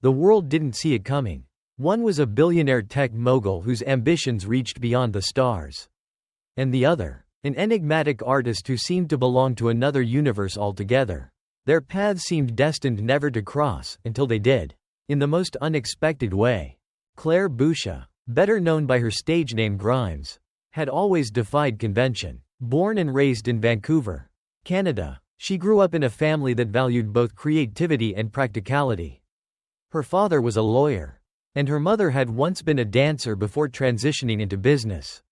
The world didn't see it coming. One was a billionaire tech mogul whose ambitions reached beyond the stars. And the other, an enigmatic artist who seemed to belong to another universe altogether. Their paths seemed destined never to cross, until they did. In the most unexpected way. Claire Boucher, better known by her stage name Grimes, had always defied convention. Born and raised in Vancouver, Canada, she grew up in a family that valued both creativity and practicality. Her father was a lawyer, and her mother had once been a dancer before transitioning into business.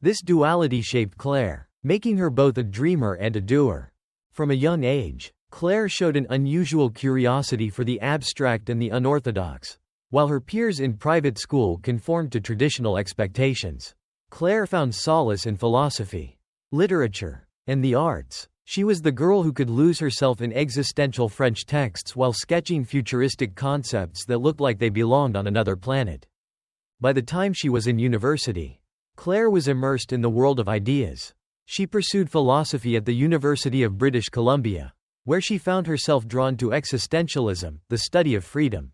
This duality shaped Claire, making her both a dreamer and a doer. From a young age, Claire showed an unusual curiosity for the abstract and the unorthodox. While her peers in private school conformed to traditional expectations, Claire found solace in philosophy, literature, and the arts. She was the girl who could lose herself in existential French texts while sketching futuristic concepts that looked like they belonged on another planet. By the time she was in university, Claire was immersed in the world of ideas. She pursued philosophy at the University of British Columbia, where she found herself drawn to existentialism, the study of freedom,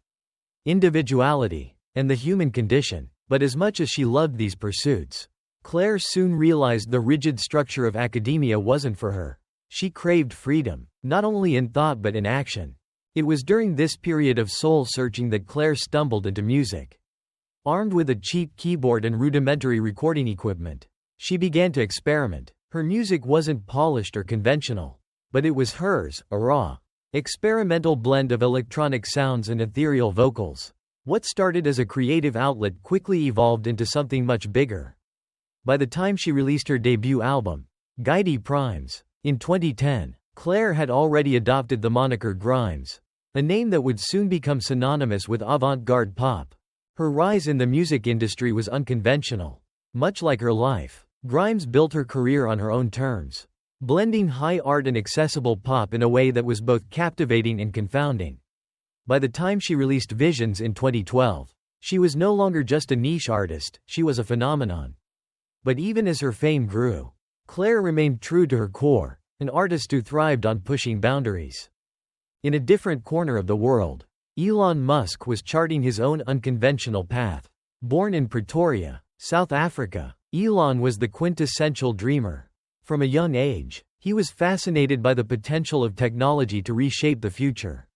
individuality, and the human condition. But as much as she loved these pursuits, Claire soon realized the rigid structure of academia wasn't for her. She craved freedom, not only in thought but in action. It was during this period of soul-searching that Claire stumbled into music. Armed with a cheap keyboard and rudimentary recording equipment, she began to experiment. Her music wasn't polished or conventional, but it was hers, a raw, experimental blend of electronic sounds and ethereal vocals. What started as a creative outlet quickly evolved into something much bigger. By the time she released her debut album, Guidey Primes, in 2010, Claire had already adopted the moniker Grimes, a name that would soon become synonymous with avant-garde pop. Her rise in the music industry was unconventional. Much like her life, Grimes built her career on her own terms, blending high art and accessible pop in a way that was both captivating and confounding. By the time she released Visions in 2012, she was no longer just a niche artist, she was a phenomenon. But even as her fame grew, Claire remained true to her core, an artist who thrived on pushing boundaries. In a different corner of the world, Elon Musk was charting his own unconventional path. Born in Pretoria, South Africa, Elon was the quintessential dreamer. From a young age, he was fascinated by the potential of technology to reshape the future.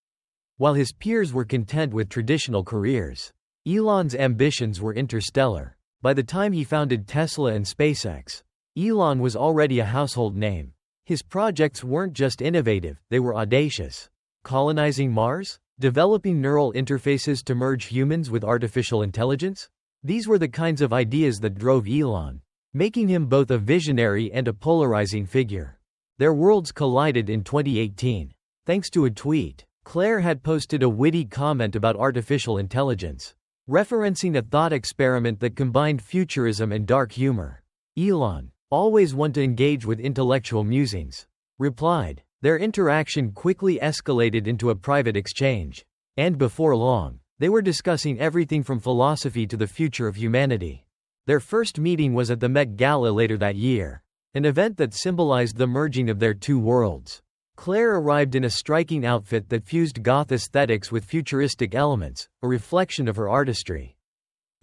While his peers were content with traditional careers, Elon's ambitions were interstellar. By the time he founded Tesla and SpaceX, Elon was already a household name. His projects weren't just innovative, they were audacious. Colonizing Mars? Developing neural interfaces to merge humans with artificial intelligence? These were the kinds of ideas that drove Elon, making him both a visionary and a polarizing figure. Their worlds collided in 2018. Thanks to a tweet, Claire had posted a witty comment about artificial intelligence, referencing a thought experiment that combined futurism and dark humor. Elon, always one to engage with intellectual musings, replied. Their interaction quickly escalated into a private exchange, and before long, they were discussing everything from philosophy to the future of humanity. Their first meeting was at the Met Gala later that year, an event that symbolized the merging of their two worlds. Claire arrived in a striking outfit that fused goth aesthetics with futuristic elements, a reflection of her artistry.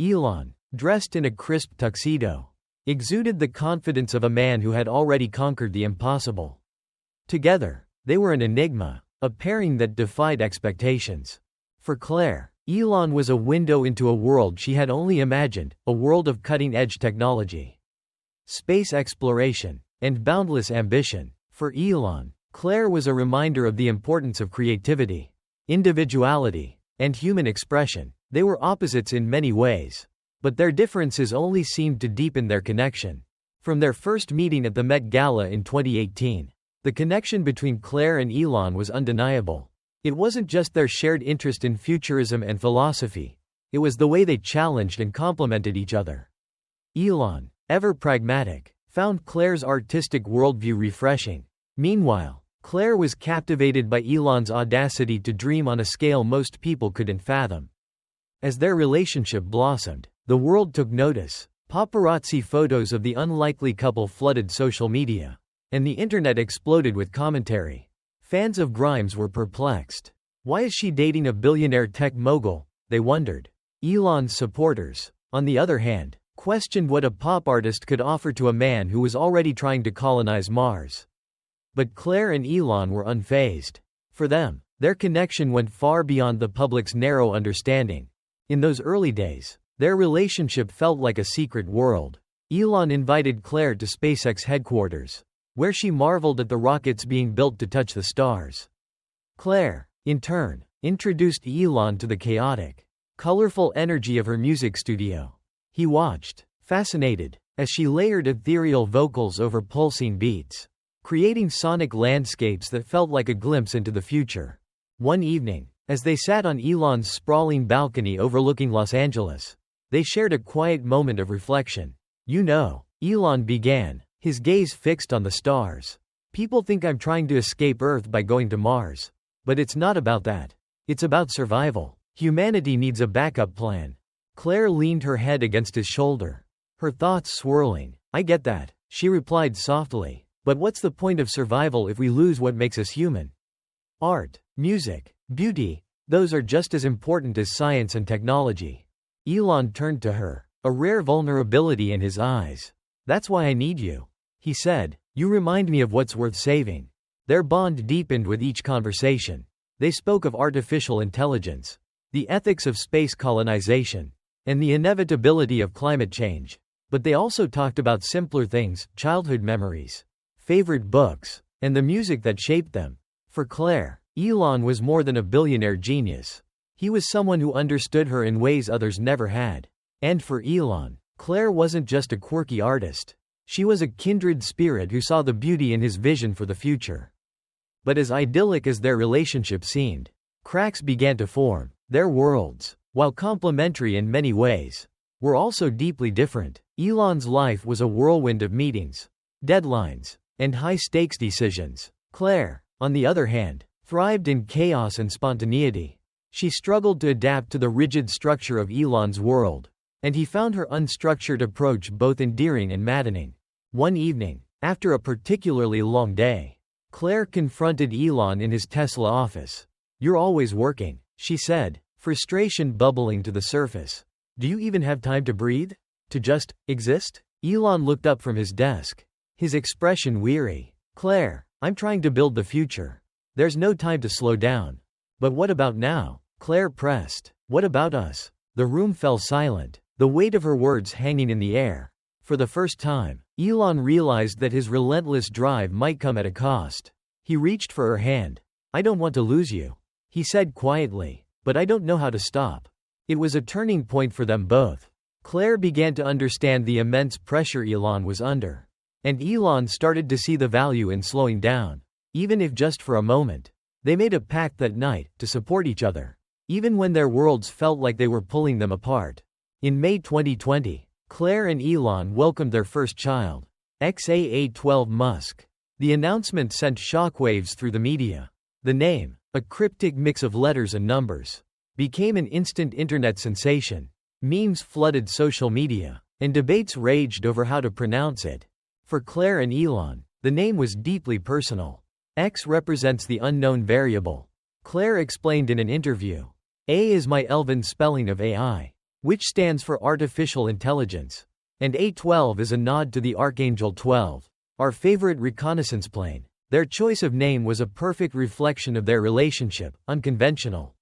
Elon, dressed in a crisp tuxedo, exuded the confidence of a man who had already conquered the impossible. Together, they were an enigma, a pairing that defied expectations. For Claire, Elon was a window into a world she had only imagined, a world of cutting-edge technology, space exploration, and boundless ambition. For Elon, Claire was a reminder of the importance of creativity, individuality, and human expression. They were opposites in many ways, but their differences only seemed to deepen their connection. From their first meeting at the Met Gala in 2018, the connection between Claire and Elon was undeniable. It wasn't just their shared interest in futurism and philosophy, it was the way they challenged and complemented each other. Elon, ever pragmatic, found Claire's artistic worldview refreshing. Meanwhile, Claire was captivated by Elon's audacity to dream on a scale most people couldn't fathom. As their relationship blossomed, the world took notice. Paparazzi photos of the unlikely couple flooded social media, and the internet exploded with commentary. Fans of Grimes were perplexed. Why is she dating a billionaire tech mogul? They wondered. Elon's supporters, on the other hand, questioned what a pop artist could offer to a man who was already trying to colonize Mars. But Claire and Elon were unfazed. For them, their connection went far beyond the public's narrow understanding. In those early days, their relationship felt like a secret world. Elon invited Claire to SpaceX headquarters, where she marveled at the rockets being built to touch the stars. Claire, in turn, introduced Elon to the chaotic, colorful energy of her music studio. He watched, fascinated, as she layered ethereal vocals over pulsing beats, creating sonic landscapes that felt like a glimpse into the future. One evening, as they sat on Elon's sprawling balcony overlooking Los Angeles, they shared a quiet moment of reflection. You know, Elon began, his gaze fixed on the stars. People think I'm trying to escape Earth by going to Mars. But it's not about that. It's about survival. Humanity needs a backup plan. Claire leaned her head against his shoulder, her thoughts swirling. I get that, she replied softly. But what's the point of survival if we lose what makes us human? Art, music, beauty, those are just as important as science and technology. Elon turned to her, a rare vulnerability in his eyes. That's why I need you, he said. You remind me of what's worth saving. Their bond deepened with each conversation. They spoke of artificial intelligence, the ethics of space colonization, and the inevitability of climate change. But they also talked about simpler things, childhood memories, favorite books, and the music that shaped them. For Claire, Elon was more than a billionaire genius. He was someone who understood her in ways others never had. And for Elon, Claire wasn't just a quirky artist. She was a kindred spirit who saw the beauty in his vision for the future. But as idyllic as their relationship seemed, cracks began to form. Their worlds, while complementary in many ways, were also deeply different. Elon's life was a whirlwind of meetings, deadlines, and high-stakes decisions. Claire, on the other hand, thrived in chaos and spontaneity. She struggled to adapt to the rigid structure of Elon's world, and he found her unstructured approach both endearing and maddening. One evening, after a particularly long day, Claire confronted Elon in his Tesla office. You're always working, she said, frustration bubbling to the surface. Do you even have time to breathe? To just exist? Elon looked up from his desk, his expression weary. Claire, I'm trying to build the future. There's no time to slow down. But what about now? Claire pressed. What about us? The room fell silent, the weight of her words hanging in the air. For the first time, Elon realized that his relentless drive might come at a cost. He reached for her hand. I don't want to lose you, he said quietly, but I don't know how to stop. It was a turning point for them both. Claire began to understand the immense pressure Elon was under. And Elon started to see the value in slowing down, even if just for a moment. They made a pact that night, to support each other, even when their worlds felt like they were pulling them apart. In May 2020, Claire and Elon welcomed their first child, Elon Musk. The announcement sent shockwaves through the media. The name, a cryptic mix of letters and numbers, became an instant internet sensation. Memes flooded social media, and debates raged over how to pronounce it. For Claire and Elon, the name was deeply personal. X represents the unknown variable. Claire explained in an interview. A is my elven spelling of AI, which stands for artificial intelligence. And A12 is a nod to the Archangel 12, our favorite reconnaissance plane. Their choice of name was a perfect reflection of their relationship, unconventional,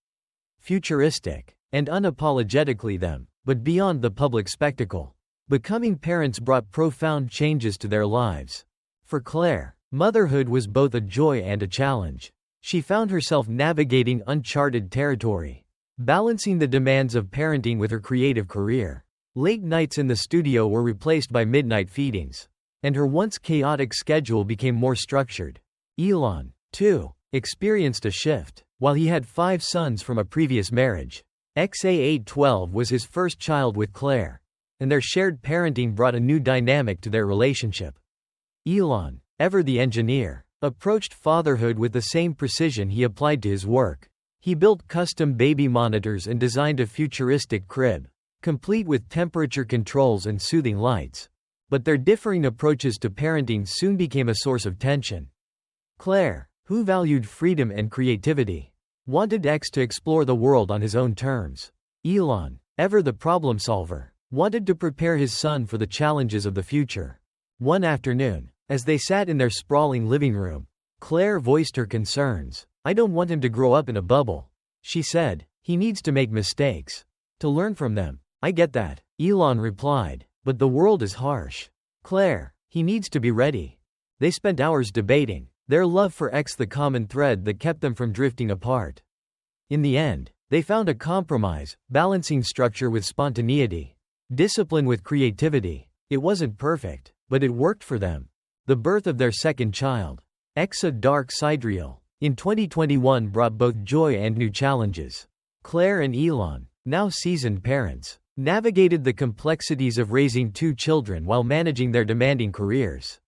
futuristic, and unapologetically them, but beyond the public spectacle. Becoming parents brought profound changes to their lives. For Claire, motherhood was both a joy and a challenge. She found herself navigating uncharted territory, balancing the demands of parenting with her creative career. Late nights in the studio were replaced by midnight feedings, and her once chaotic schedule became more structured. Elon, too, experienced a shift. While he had 5 sons from a previous marriage, XA812 was his first child with Claire, and their shared parenting brought a new dynamic to their relationship. Elon, ever the engineer, approached fatherhood with the same precision he applied to his work. He built custom baby monitors and designed a futuristic crib, complete with temperature controls and soothing lights. But their differing approaches to parenting soon became a source of tension. Claire, who valued freedom and creativity, wanted X to explore the world on his own terms. Elon, ever the problem solver, wanted to prepare his son for the challenges of the future. One afternoon, as they sat in their sprawling living room, Claire voiced her concerns. "I don't want him to grow up in a bubble," she said. "He needs to make mistakes. To learn from them." "I get that," Elon replied, "but the world is harsh." "Claire, he needs to be ready." They spent hours debating, their love for X the common thread that kept them from drifting apart. In the end, they found a compromise, balancing structure with spontaneity, discipline with creativity. It wasn't perfect, but it worked for them. The birth of their second child, X a dark sidereal, in 2021 brought both joy and new challenges. Claire and Elon, now seasoned parents, navigated the complexities of raising two children while managing their demanding careers.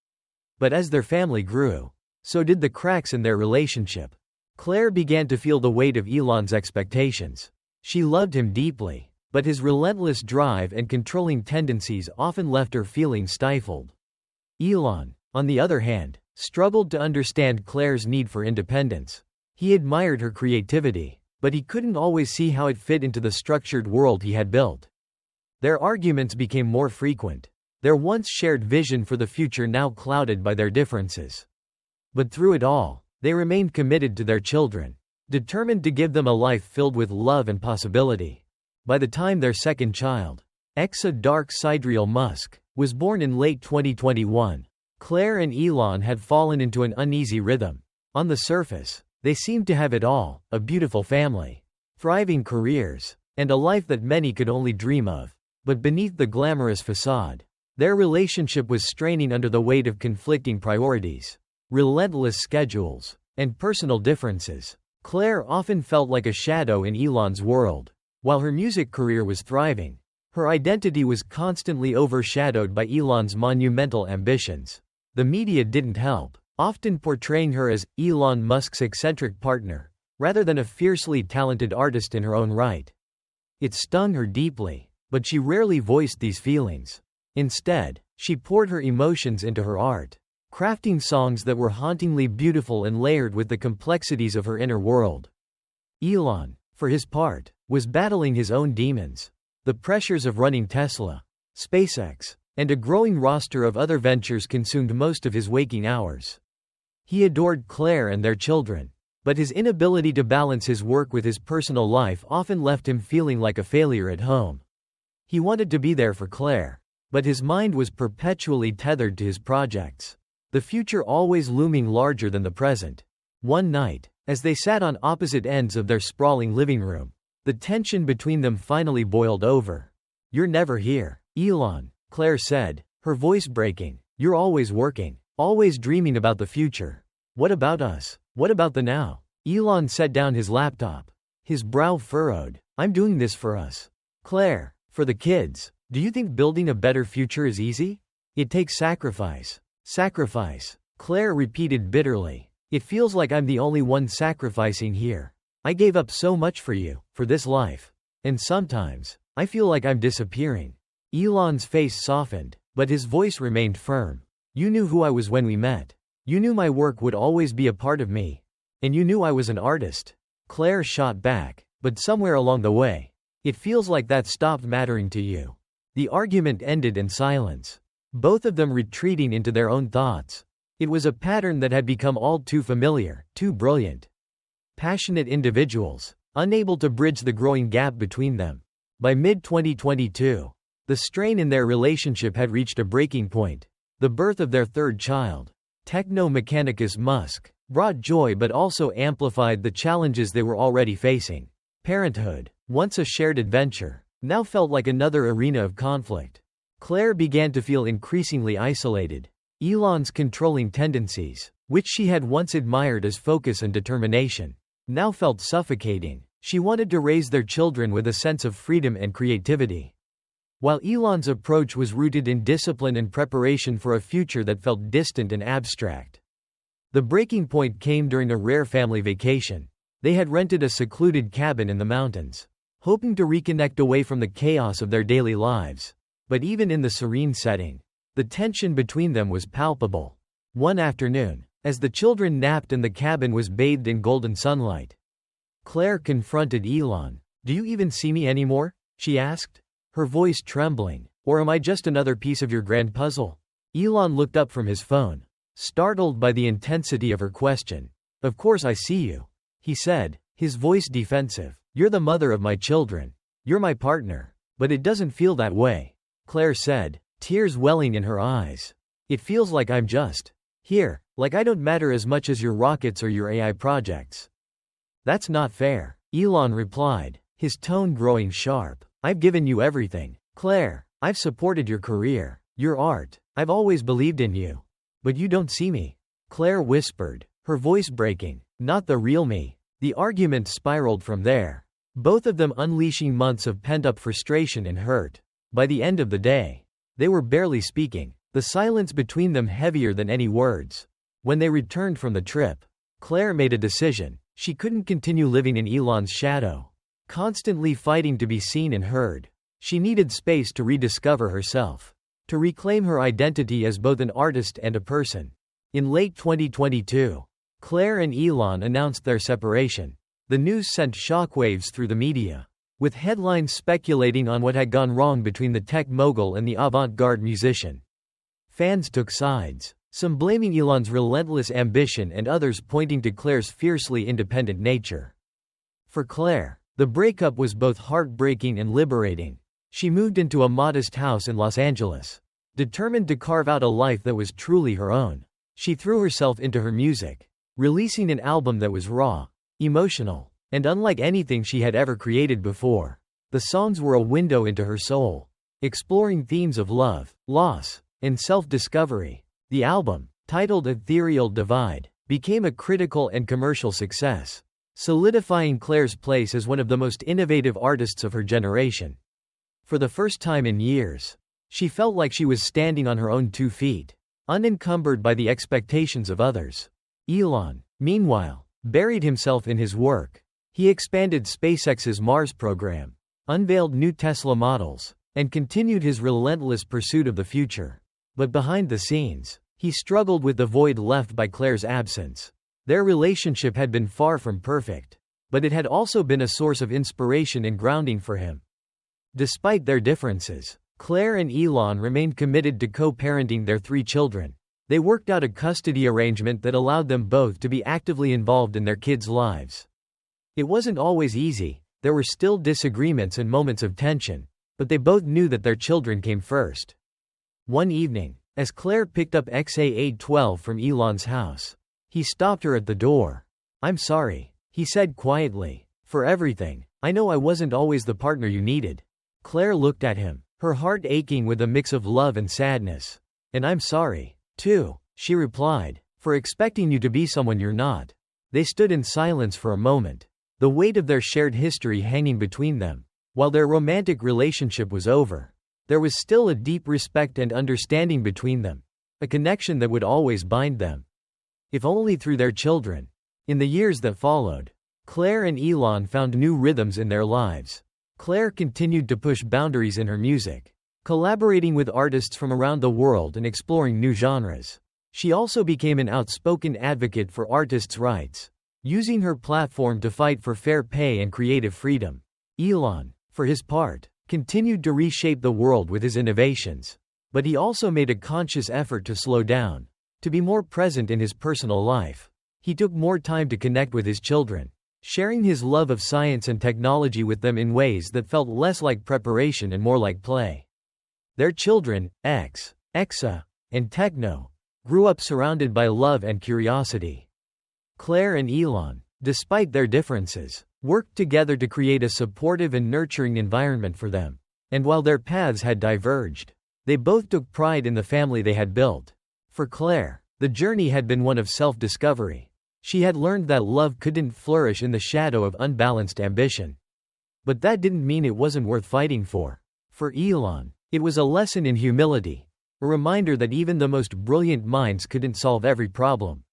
But as their family grew, so did the cracks in their relationship. Claire began to feel the weight of Elon's expectations. She loved him deeply, but his relentless drive and controlling tendencies often left her feeling stifled. Elon, on the other hand, struggled to understand Claire's need for independence. He admired her creativity, but he couldn't always see how it fit into the structured world he had built. Their arguments became more frequent, their once shared vision for the future now clouded by their differences. But through it all, they remained committed to their children, determined to give them a life filled with love and possibility. By the time their second child, X a dark sidereal Musk, was born in late 2021, Claire and Elon had fallen into an uneasy rhythm. On the surface, they seemed to have it all: a beautiful family, thriving careers, and a life that many could only dream of. But beneath the glamorous facade, their relationship was straining under the weight of conflicting priorities, relentless schedules, and personal differences. Claire often felt like a shadow in Elon's world. While her music career was thriving, her identity was constantly overshadowed by Elon's monumental ambitions. The media didn't help, often portraying her as Elon Musk's eccentric partner, rather than a fiercely talented artist in her own right. It stung her deeply, but she rarely voiced these feelings. Instead, she poured her emotions into her art, crafting songs that were hauntingly beautiful and layered with the complexities of her inner world. Elon, for his part, was battling his own demons. The pressures of running Tesla, SpaceX, and a growing roster of other ventures consumed most of his waking hours. He adored Claire and their children, but his inability to balance his work with his personal life often left him feeling like a failure at home. He wanted to be there for Claire, but his mind was perpetually tethered to his projects, the future always looming larger than the present. One night, as they sat on opposite ends of their sprawling living room, the tension between them finally boiled over. "You're never here, Elon," Claire said, her voice breaking. "You're always working, always dreaming about the future. What about us? What about the now?" Elon set down his laptop, his brow furrowed. "I'm doing this for us, Claire, for the kids. Do you think building a better future is easy? It takes sacrifice." "Sacrifice," Claire repeated bitterly. "It feels like I'm the only one sacrificing here. I gave up so much for you, for this life. And sometimes, I feel like I'm disappearing." Elon's face softened, but his voice remained firm. "You knew who I was when we met. You knew my work would always be a part of me. And you knew I was an artist." Claire shot back, "But somewhere along the way, it feels like that stopped mattering to you." The argument ended in silence, both of them retreating into their own thoughts. It was a pattern that had become all too familiar, too brilliant. Passionate individuals, unable to bridge the growing gap between them. By mid-2022, the strain in their relationship had reached a breaking point. The birth of their third child, Techno-Mechanicus Musk, brought joy but also amplified the challenges they were already facing. Parenthood, once a shared adventure, now felt like another arena of conflict. Claire began to feel increasingly isolated. Elon's controlling tendencies, which she had once admired as focus and determination, now felt suffocating. She wanted to raise their children with a sense of freedom and creativity, while Elon's approach was rooted in discipline and preparation for a future that felt distant and abstract. The breaking point came during a rare family vacation. They had rented a secluded cabin in the mountains, hoping to reconnect away from the chaos of their daily lives. But even in the serene setting, the tension between them was palpable. One afternoon, as the children napped and the cabin was bathed in golden sunlight, Claire confronted Elon. "Do you even see me anymore?" she asked, her voice trembling. "Or am I just another piece of your grand puzzle?" Elon looked up from his phone, startled by the intensity of her question. "Of course I see you," he said, his voice defensive. "You're the mother of my children. You're my partner. But it doesn't feel that way," Claire said, tears welling in her eyes. "It feels like I'm just here, like I don't matter as much as your rockets or your AI projects." "That's not fair," Elon replied, his tone growing sharp. "I've given you everything, Claire. I've supported your career, your art. I've always believed in you. But you don't see me," Claire whispered, her voice breaking. "Not the real me." The argument spiraled from there, both of them unleashing months of pent-up frustration and hurt. By the end of the day, they were barely speaking, the silence between them heavier than any words. When they returned from the trip, Claire made a decision. She couldn't continue living in Elon's shadow, constantly fighting to be seen and heard. She needed space to rediscover herself, to reclaim her identity as both an artist and a person. In late 2022, Claire and Elon announced their separation. The news sent shockwaves through the media, with headlines speculating on what had gone wrong between the tech mogul and the avant-garde musician. Fans took sides, some blaming Elon's relentless ambition and others pointing to Claire's fiercely independent nature. For Claire, the breakup was both heartbreaking and liberating. She moved into a modest house in Los Angeles, determined to carve out a life that was truly her own. She threw herself into her music, releasing an album that was raw, emotional, and unlike anything she had ever created before. The songs were a window into her soul, exploring themes of love, loss, and self-discovery. The album, titled Ethereal Divide, became a critical and commercial success, solidifying Claire's place as one of the most innovative artists of her generation. For the first time in years, she felt like she was standing on her own 2 feet, unencumbered by the expectations of others. Elon, meanwhile, buried himself in his work. He expanded SpaceX's Mars program, unveiled new Tesla models, and continued his relentless pursuit of the future. But behind the scenes, he struggled with the void left by Claire's absence. Their relationship had been far from perfect, but it had also been a source of inspiration and grounding for him. Despite their differences, Claire and Elon remained committed to co-parenting their 3 children. They worked out a custody arrangement that allowed them both to be actively involved in their kids' lives. It wasn't always easy, there were still disagreements and moments of tension, but they both knew that their children came first. One evening, as Claire picked up XA812 from Elon's house, he stopped her at the door. "I'm sorry," he said quietly, "for everything. I know I wasn't always the partner you needed." Claire looked at him, her heart aching with a mix of love and sadness. "And I'm sorry, too," she replied, "for expecting you to be someone you're not." They stood in silence for a moment, the weight of their shared history hanging between them. While their romantic relationship was over, there was still a deep respect and understanding between them, a connection that would always bind them, if only through their children. In the years that followed, Claire and Elon found new rhythms in their lives. Claire continued to push boundaries in her music, collaborating with artists from around the world and exploring new genres. She also became an outspoken advocate for artists' rights, using her platform to fight for fair pay and creative freedom. Elon, for his part, continued to reshape the world with his innovations, but he also made a conscious effort to slow down, to be more present in his personal life. He took more time to connect with his children, sharing his love of science and technology with them in ways that felt less like preparation and more like play. Their children, Exa, and Techno, grew up surrounded by love and curiosity. Claire and Elon, despite their differences, worked together to create a supportive and nurturing environment for them. And while their paths had diverged, they both took pride in the family they had built. For Claire, the journey had been one of self-discovery. She had learned that love couldn't flourish in the shadow of unbalanced ambition. But that didn't mean it wasn't worth fighting for. For Elon, it was a lesson in humility, a reminder that even the most brilliant minds couldn't solve every problem,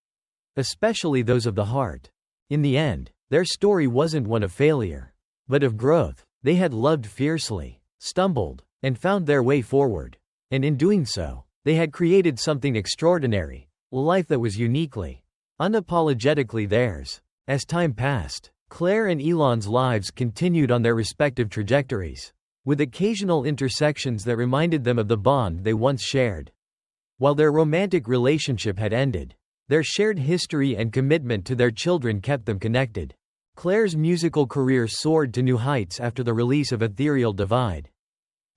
especially those of the heart. In the end, their story wasn't one of failure, but of growth. They had loved fiercely, stumbled, and found their way forward. And in doing so, they had created something extraordinary, a life that was uniquely, unapologetically theirs. As time passed, Claire and Elon's lives continued on their respective trajectories, with occasional intersections that reminded them of the bond they once shared. While their romantic relationship had ended, their shared history and commitment to their children kept them connected. Claire's musical career soared to new heights after the release of Ethereal Divide.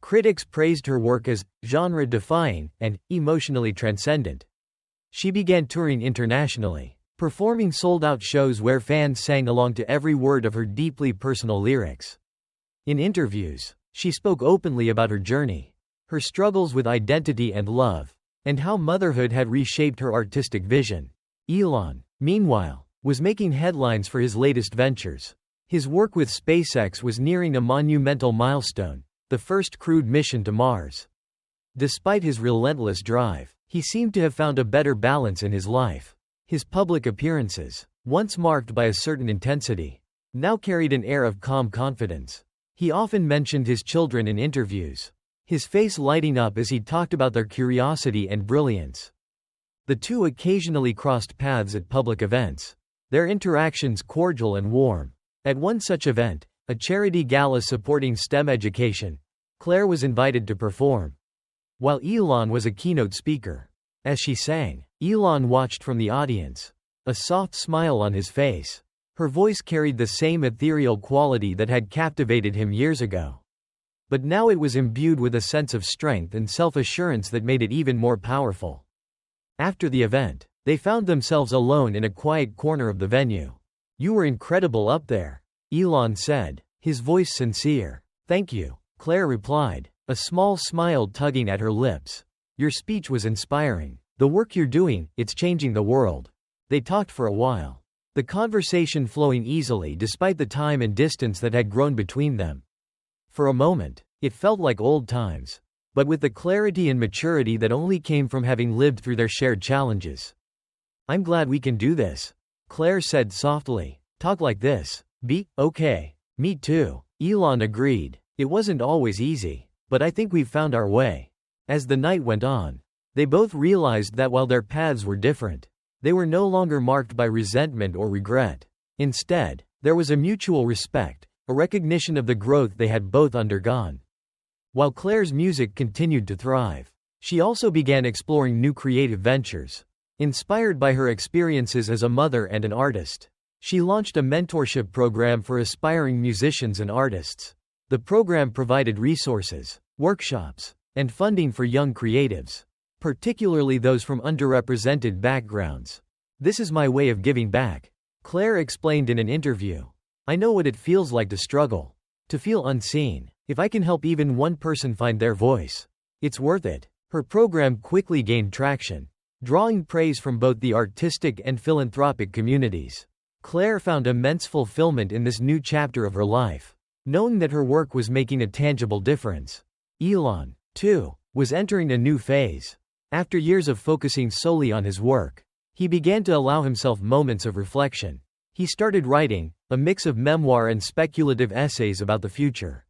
Critics praised her work as genre-defying and emotionally transcendent. She began touring internationally, performing sold-out shows where fans sang along to every word of her deeply personal lyrics. In interviews, she spoke openly about her journey, her struggles with identity and love, and how motherhood had reshaped her artistic vision. Elon, meanwhile, was making headlines for his latest ventures. His work with SpaceX was nearing a monumental milestone, the first crewed mission to Mars. Despite his relentless drive, he seemed to have found a better balance in his life. His public appearances, once marked by a certain intensity, now carried an air of calm confidence. He often mentioned his children in interviews, his face lighting up as he talked about their curiosity and brilliance. The two occasionally crossed paths at public events, their interactions cordial and warm. At one such event, a charity gala supporting STEM education, Claire was invited to perform, while Elon was a keynote speaker. As she sang, Elon watched from the audience, a soft smile on his face. Her voice carried the same ethereal quality that had captivated him years ago. But now it was imbued with a sense of strength and self-assurance that made it even more powerful. After the event, they found themselves alone in a quiet corner of the venue. "You were incredible up there," Elon said, his voice sincere. "Thank you," Claire replied, a small smile tugging at her lips. "Your speech was inspiring. The work you're doing, it's changing the world." They talked for a while, the conversation flowing easily despite the time and distance that had grown between them. For a moment, it felt like old times, but with the clarity and maturity that only came from having lived through their shared challenges. "I'm glad we can do this," Claire said softly. "Talk like this. Be okay." "Me too," Elon agreed. "It wasn't always easy, but I think we've found our way." As the night went on, they both realized that while their paths were different, they were no longer marked by resentment or regret. Instead, there was a mutual respect, a recognition of the growth they had both undergone. While Claire's music continued to thrive, she also began exploring new creative ventures. Inspired by her experiences as a mother and an artist, she launched a mentorship program for aspiring musicians and artists. The program provided resources, workshops, and funding for young creatives, particularly those from underrepresented backgrounds. "This is my way of giving back," Claire explained in an interview. "I know what it feels like to struggle, to feel unseen. If I can help even one person find their voice, it's worth it." Her program quickly gained traction, drawing praise from both the artistic and philanthropic communities. Claire found immense fulfillment in this new chapter of her life, knowing that her work was making a tangible difference. Elon, too, was entering a new phase. After years of focusing solely on his work, he began to allow himself moments of reflection. He started writing, a mix of memoir and speculative essays about the future.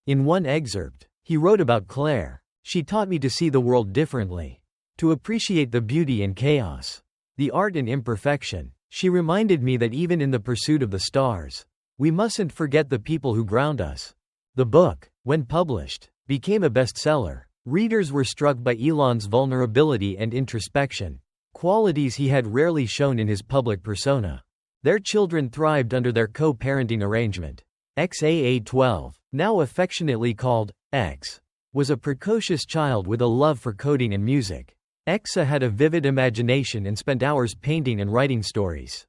In one excerpt, he wrote about Claire. "She taught me to see the world differently, to appreciate the beauty in chaos, the art in imperfection. She reminded me that even in the pursuit of the stars, we mustn't forget the people who ground us." The book, when published, became a bestseller. Readers were struck by Elon's vulnerability and introspection, qualities he had rarely shown in his public persona. Their children thrived under their co-parenting arrangement. XAA-12, now affectionately called X, was a precocious child with a love for coding and music. Exa had a vivid imagination and spent hours painting and writing stories.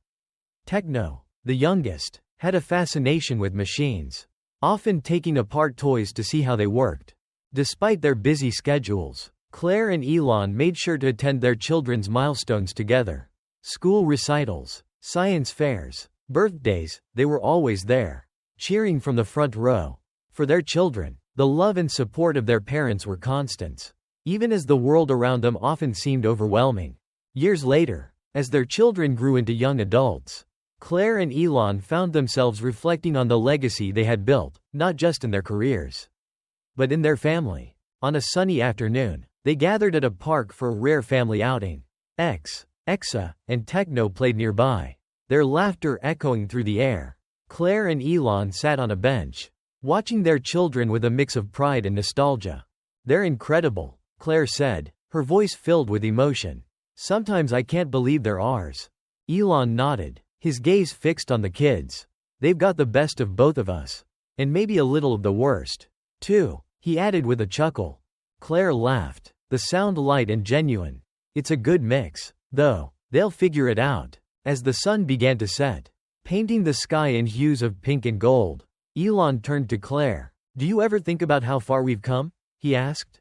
Techno, the youngest, had a fascination with machines, often taking apart toys to see how they worked. Despite their busy schedules, Claire and Elon made sure to attend their children's milestones together. School recitals, science fairs, birthdays, they were always there, cheering from the front row. For their children, the love and support of their parents were constants, even as the world around them often seemed overwhelming. Years later, as their children grew into young adults, Claire and Elon found themselves reflecting on the legacy they had built, not just in their careers, but in their family. On a sunny afternoon, they gathered at a park for a rare family outing. Exa, and Techno played nearby, their laughter echoing through the air. Claire and Elon sat on a bench, watching their children with a mix of pride and nostalgia. "They're incredible," Claire said, her voice filled with emotion. "Sometimes I can't believe they're ours." Elon nodded, his gaze fixed on the kids. "They've got the best of both of us. And maybe a little of the worst, too," he added with a chuckle. Claire laughed, the sound light and genuine. "It's a good mix, though. They'll figure it out." As the sun began to set, painting the sky in hues of pink and gold, Elon turned to Claire. "Do you ever think about how far we've come?" he asked.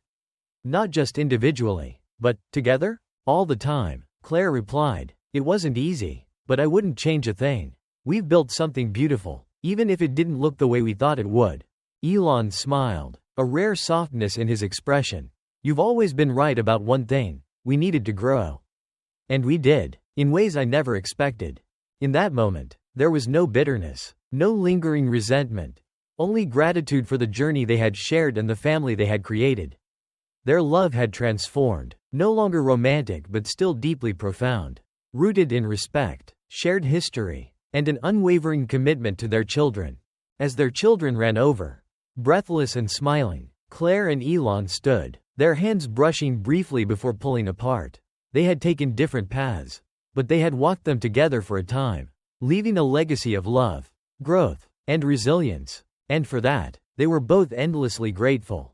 "Not just individually, but together?" "All the time," Claire replied. "It wasn't easy, but I wouldn't change a thing. We've built something beautiful, even if it didn't look the way we thought it would." Elon smiled, a rare softness in his expression. "You've always been right about one thing: we needed to grow. And we did, in ways I never expected." In that moment, there was no bitterness, no lingering resentment, only gratitude for the journey they had shared and the family they had created. Their love had transformed, no longer romantic but still deeply profound, rooted in respect, shared history, and an unwavering commitment to their children. As their children ran over, breathless and smiling, Claire and Elon stood, their hands brushing briefly before pulling apart. They had taken different paths, but they had walked them together for a time, leaving a legacy of love, growth, and resilience. And for that, they were both endlessly grateful.